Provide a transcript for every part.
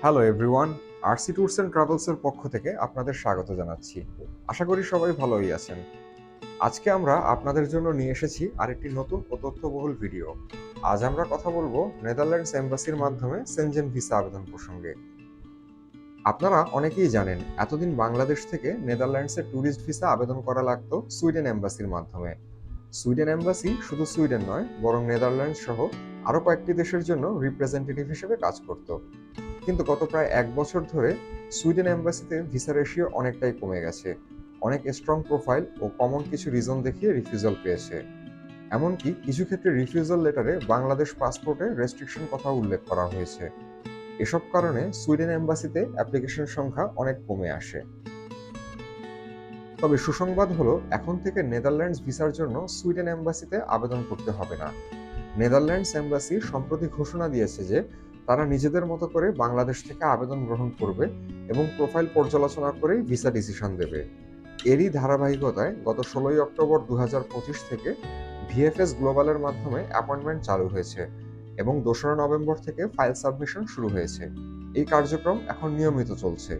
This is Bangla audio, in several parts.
Hello everyone, RC tours and ট্রাভেলসের পক্ষ থেকে আপনাদের স্বাগত জানাচ্ছি। আশা করি সবাই ভালোই আছেন। আজকে আমরা আপনাদের জন্য নিয়ে এসেছি আরেকটি নতুন ও তথ্যবহুল ভিডিও। আজ আমরা কথা বলবো নেদারল্যান্ডস এম্বাসির মাধ্যমে সেনজেন ভিসা আবেদন প্রসঙ্গে। আপনারা অনেকেই জানেন, এতদিন বাংলাদেশ থেকে নেদারল্যান্ডসে ট্যুরিস্ট ভিসা আবেদন করা লাগতো সুইডেন এম্বাসির মাধ্যমে। সুইডেন এম্বাসি শুধু সুইডেন নয়, বরং নেদারল্যান্ডস সহ আরও কয়েকটি দেশের জন্য রিপ্রেজেন্টেটিভ হিসেবে কাজ করত। কিন্তু গত প্রায় 1 বছর ধরে সুইডেন এম্বাসিতে ভিসা রেশিও অনেকটাই কমে গেছে। অনেক স্ট্রং প্রোফাইল ও কমন কিছু রিজন দেখিয়ে রিফিউজাল পেয়েছে। এমনকি কিছু ক্ষেত্রে রিফিউজাল লেটারে বাংলাদেশ পাসপোর্টে রেস্ট্রিকশন কথা উল্লেখ করা হয়েছে। এসব কারণে সুইডেন এম্বাসিতে অ্যাপ্লিকেশন সংখ্যা অনেক কমে আসে। তবে সুসংবাদ হলো, এখন থেকে নেদারল্যান্ডস ভিসার জন্য সুইডেন এম্বাসিতে আবেদন করতে হবে না। নেদারল্যান্ডস এম্বাসি সম্প্রতি ঘোষণা দিয়েছে যে তারা নিজেদের মতো করে বাংলাদেশ থেকে আবেদন গ্রহণ করবে এবং প্রোফাইল পর্যালোচনা করেই ভিসা ডিসিশন দেবে। এরই ধারাবাহিকতায় গত 16 অক্টোবর 2025 থেকে ভিএফএস গ্লোবালের মাধ্যমে অ্যাপয়েন্টমেন্ট চালু হয়েছে এবং 2 নভেম্বর থেকে ফাইল সাবমিশন শুরু হয়েছে। এই কার্যক্রম এখন নিয়মিত চলছে।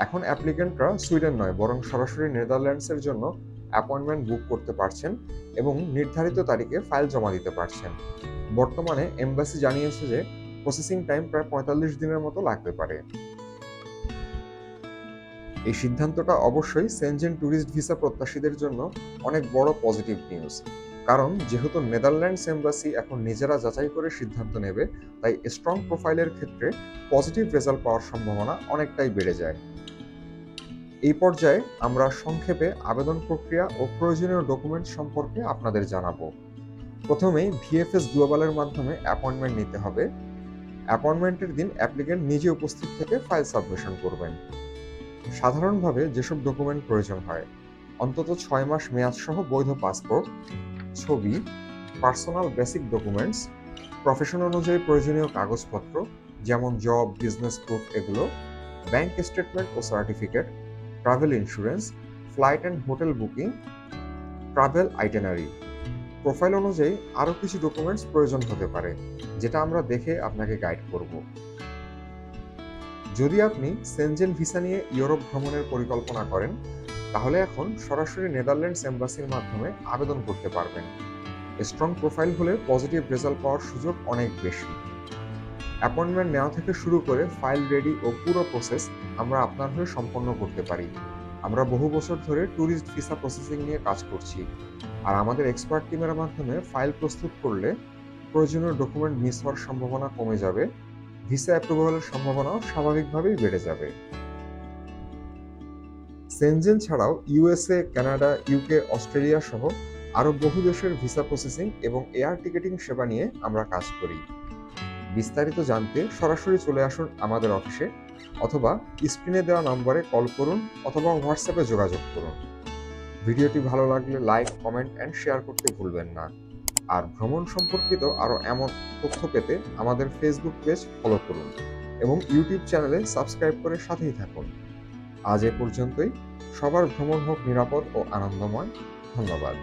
এখন অ্যাপ্লিকেন্টরা সুইডেন নয়, বরং সরাসরি নেদারল্যান্ডসের জন্য অ্যাপয়েন্টমেন্ট বুক করতে পারছেন এবং নির্ধারিত তারিখে ফাইল জমা দিতে পারছেন। বর্তমানে এমবাসি জানিয়েছে যে প্রসেসিং টাইম প্রায় 45 দিনের মতো লাগতে পারে। এই সিদ্ধান্তটা অবশ্যই সেনজেন ট্যুরিস্ট ভিসা প্রত্যাশীদের জন্য অনেক বড় পজিটিভ নিউজ। কারণ যেহেতু নেদারল্যান্ডস এমবাসি এখন নিজেরা যাচাই করে সিদ্ধান্ত নেবে, তাই স্ট্রং প্রোফাইলের ক্ষেত্রে পজিটিভ রেজাল্ট পাওয়ার সম্ভাবনা অনেকটাই বেড়ে যায়। এই পর্যায়ে আমরা সংক্ষেপে আবেদন প্রক্রিয়া ও প্রয়োজনীয় ডকুমেন্ট সম্পর্কে আপনাদের জানাবো। প্রথমেই ভিএফএস গ্লোবালের মাধ্যমে অ্যাপয়েন্টমেন্ট নিতে হবে। অ্যাপয়েন্টমেন্টের দিন অ্যাপ্লিকেন্ট নিজে উপস্থিত থেকে ফাইল সাবমিশন করবেন। সাধারণভাবে যেসব ডকুমেন্ট প্রয়োজন হয়, অন্তত 6 মাস মেয়াদ সহ বৈধ পাসপোর্ট, ছবি, পার্সোনাল বেসিক ডকুমেন্টস, প্রফেশন অনুযায়ী প্রয়োজনীয় কাগজপত্র যেমন জব, বিজনেস প্রুফ, এগুলো, ব্যাংক স্টেটমেন্ট ও certificate, travel insurance, flight and hotel booking, travel itinerary. Profile অনুযায়ী আরও কিছু ডকুমেন্টস প্রয়োজন হতে পারে, যেটা আমরা দেখে আপনাকে গাইড করব। যদি আপনি সেনজেন ভিসা নিয়ে ইউরোপ ভ্রমণের পরিকল্পনা করেন, তাহলে এখন সরাসরি নেদারল্যান্ডস এম্বাসির মাধ্যমে আবেদন করতে পারবেন। স্ট্রং প্রোফাইল হলে পজিটিভ রেজাল্ট পাওয়ার সুযোগ অনেক বেশি। অ্যাপয়েন্টমেন্ট নেওয়া থেকে শুরু করে ফাইল রেডি ও পুরো প্রসেস আমরা আপনার হয়ে সম্পন্ন করতে পারি। আমরা বহু বছর ধরে ট্যুরিস্ট ভিসা প্রসেসিং নিয়ে কাজ করছি, আর আমাদের এক্সপার্ট টিমের মাধ্যমে ফাইল প্রস্তুত করলে প্রয়োজনীয় ডকুমেন্ট মিস হওয়ার সম্ভাবনা কমে যাবে, ভিসা অ্যাপ্রুভালের সম্ভাবনাও স্বাভাবিকভাবেই বেড়ে যাবে। সেনজেন ছাড়াও ইউএসএ, কানাডা, ইউকে, অস্ট্রেলিয়া সহ আরও বহু দেশের ভিসা প্রসেসিং এবং এয়ার টিকেটিং সেবা নিয়ে আমরা কাজ করি। বিস্তারিত জানতে সরাসরি চলে আসুন আমাদের অফিসে, অথবা স্ক্রিনে দেওয়া নম্বরে কল করুন অথবা হোয়াটসঅ্যাপে যোগাযোগ করুন। ভিডিওটি ভালো লাগলে লাইক, কমেন্ট অ্যান্ড শেয়ার করতে ভুলবেন না। আর ভ্রমণ সম্পর্কিত আরও এমন তথ্য পেতে আমাদের ফেসবুক পেজ ফলো করুন এবং ইউটিউব চ্যানেলে সাবস্ক্রাইব করে সাথেই থাকুন। আজ এ পর্যন্তই। সবার ভ্রমণ হোক নিরাপদ ও আনন্দময়। ধন্যবাদ।